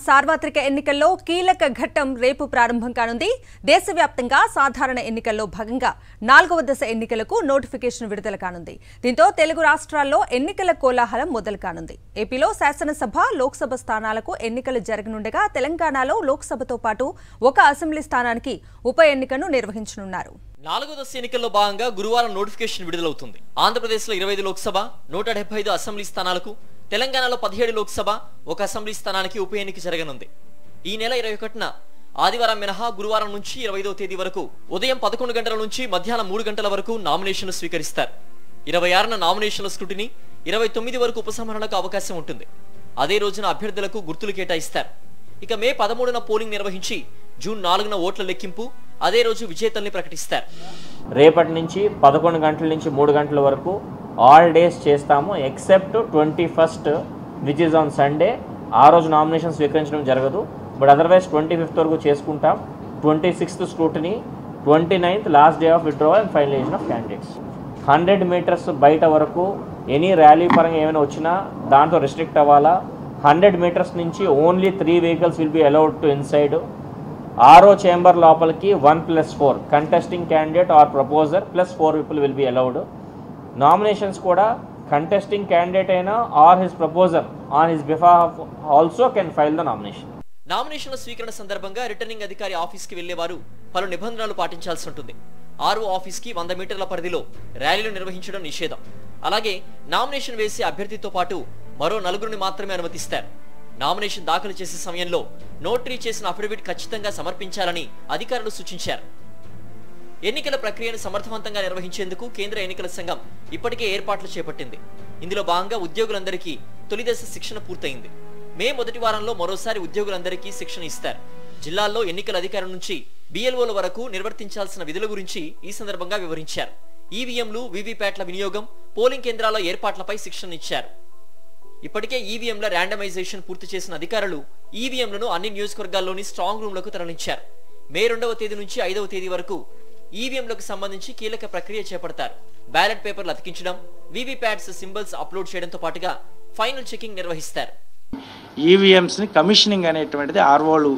సార్వత్రిక ఎన్నికల్లో కీలక ఘట్టం రేపు ప్రారంభం కానుంది. దేశవ్యాప్తంగా సాధారణ ఎన్నికల్లో భాగంగా 4వ దశ ఎన్నికలకు నోటిఫికేషన్ విడుదల కానుంది. దీంతో తెలుగు రాష్ట్రాల్లో ఎన్నికల కోలాహలం మొదలు కానుంది. ఏపీలో శాసనసభ, లోక్సభ స్థానాలకు ఎన్నికలు జరగనుండగా తెలంగాణలో లోక్సభతో పాటు ఒక అసెంబ్లీ స్థానానికి ఉప ఎన్నికను నిర్వహించనున్నారు. 4వ దశ ఎన్నికల్లో భాగంగా గురువారం నోటిఫికేషన్ విడుదలవుతుంది. ఆంధ్రప్రదేశ్లో 25 లోక్సభ, 175 అసెంబ్లీ స్థానాలకు, తెలంగాణలో 17 లోక్సభ, ఒక అసెంబ్లీ స్థానానికి ఉప ఎన్నిక జరగనుంది. ఈ నెల 21న ఆదివారం మినహా గురువారం నుంచి 25వ తేదీ వరకు ఉదయం 11 గంటల నుంచి మధ్యాహ్నం 3 గంటల వరకు నామినేషన్లు స్వీకరిస్తారు. 26న నామినేషన్ల స్క్రూటినీ, 29 వరకు ఉపసంహరణకు అవకాశం ఉంటుంది. అదే రోజున అభ్యర్థులకు గుర్తులు కేటాయిస్తారు. ఇక మే 13న పోలింగ్ నిర్వహించి జూన్ 4న ఓట్ల లెక్కింపు, అదే రోజు విజేతల్ని ప్రకటిస్తారు. రేపటి నుంచి 11 గంటల నుంచి 3 గంటల వరకు ఆల్ డేస్ చేస్తాము, except 21st which is on Sunday. ఆ రోజు నామినేషన్ స్వీకరించడం జరగదు. బట్ అదర్వైజ్ 25th వరకు చేసుకుంటాం. 26th scrutiny, 29th last day of withdrawal and finalization of candidates. 100 meters బయట వరకు ఎనీ ర్యాలీ పరంగా ఏమైనా వచ్చినా దాంతో రిస్ట్రిక్ట్ అవ్వాలా. 100 మీటర్స్ నుంచి only 3 vehicles will be allowed to inside. RO chamber లోపలికి 1+4 contesting candidate or proposer +4 people will be allowed. Nominations కూడా కంటెస్టింగ్ క్యాండిడేట్ అయినా or his proposer on his behalf also can file the nomination. నామినేషన్ల స్వీకరణ సందర్భంగా returning అధికారి ఆఫీస్కి వెళ్లేవారు పలు నిబంధనలు పాటించాల్సి ఉంటుంది. ఆర్ఓ ఆఫీస్కి 100 మీటర్ల పరిధిలో ర్యాలీలు నిర్వహించడం నిషేధం. అలాగే నామినేషన్ వేసే అభ్యర్థితో పాటు మరో 4గురిని మాత్రమే అనుమతిస్తారు. నామినేషన్ దాఖలు చేసే సమయంలో నోటరీ చేసిన అఫిడవిట్ ఖచ్చితంగా సమర్పించాలని అధికారులు సూచించారు. ఎన్నికల ప్రక్రియను సమర్థవంతంగా నిర్వహించేందుకు కేంద్ర ఎన్నికల సంఘం ఇప్పటికే ఏర్పాట్లు చేపట్టింది. ఇందులో భాగంగా ఉద్యోగులందరికీ తొలిదశ శిక్షణ పూర్తయింది. మే మొదటి వారంలో మరోసారి ఉద్యోగులందరికీ శిక్షణ ఇస్తారు. జిల్లాల్లో ఎన్నికల అధికారుల నుంచి బిఎల్ఓల వరకు నిర్వర్తించాల్సిన విధుల గురించి ఈ సందర్భంగా వివరించారు. ఈవీఎంలు, వీవీప్యాట్ల వినియోగం, పోలింగ్ కేంద్రాల ఏర్పాట్లపై శిక్షణ ఇచ్చారు. ఇప్పటికే ఈవీఎంల ర్యాండమైజేషన్ పూర్తి చేసిన అధికారులు ఈవీఎంలను అన్ని నియోజకవర్గాల్లోని స్ట్రాంగ్ రూమ్లకు తరలించారు. మే 2వ తేదీ నుంచి 5వ తేదీ వరకు ఈవీఎంలకు సంబంధించి కీలక ప్రక్రియ చేపడతారు. బ్యాలెట్ పేపర్లు అతికించడం, వీవీప్యాట్స్ సింబల్స్ అప్లోడ్ చేయడంతో పాటుగా ఫైనల్ చెకింగ్ నిర్వహిస్తారు. ఈవీఎంస్ని కమిషనింగ్ అనేటువంటిది ఆర్ఓలు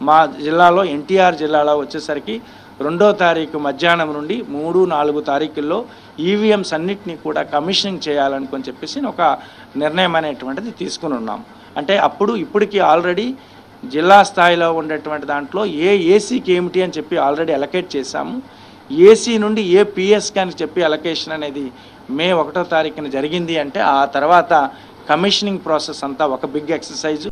మా జిల్లాలో, ఎన్టీఆర్ జిల్లాలో వచ్చేసరికి 2వ తారీఖు మధ్యాహ్నం నుండి 3, 4 తారీఖుల్లో ఈవీఎంస్ అన్నిటినీ కూడా కమిషనింగ్ చేయాలని చెప్పేసి ఒక నిర్ణయం అనేటువంటిది తీసుకుని ఉన్నాం. అంటే ఇప్పటికీ ఆల్రెడీ జిల్లా స్థాయిలో ఉండేటువంటి దాంట్లో ఏసీకి ఏమిటి అని చెప్పి ఆల్రెడీ అలొకేట్ చేశాము. ఏసీ నుండి పిఎస్కి అని చెప్పి అలొకేషన్ అనేది మే 1వ తారీఖున జరిగింది. అంటే ఆ తర్వాత కమిషనింగ్ ప్రాసెస్ అంతా ఒక బిగ్ ఎక్సర్సైజ్.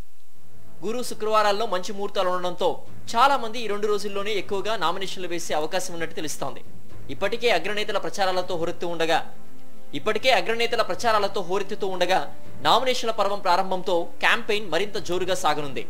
గురు, శుక్రవారాల్లో మంచి ముహూర్తాలు ఉండడంతో చాలా మంది ఈ 2 రోజుల్లోనే ఎక్కువగా నామినేషన్లు వేసే అవకాశం ఉన్నట్టు తెలుస్తోంది. ఇప్పటికే అగ్రనేతల ప్రచారాలతో హోరెత్తుతూ ఉండగా నామినేషన్ల పర్వం ప్రారంభంతో క్యాంపెయిన్ మరింత జోరుగా సాగనుంది.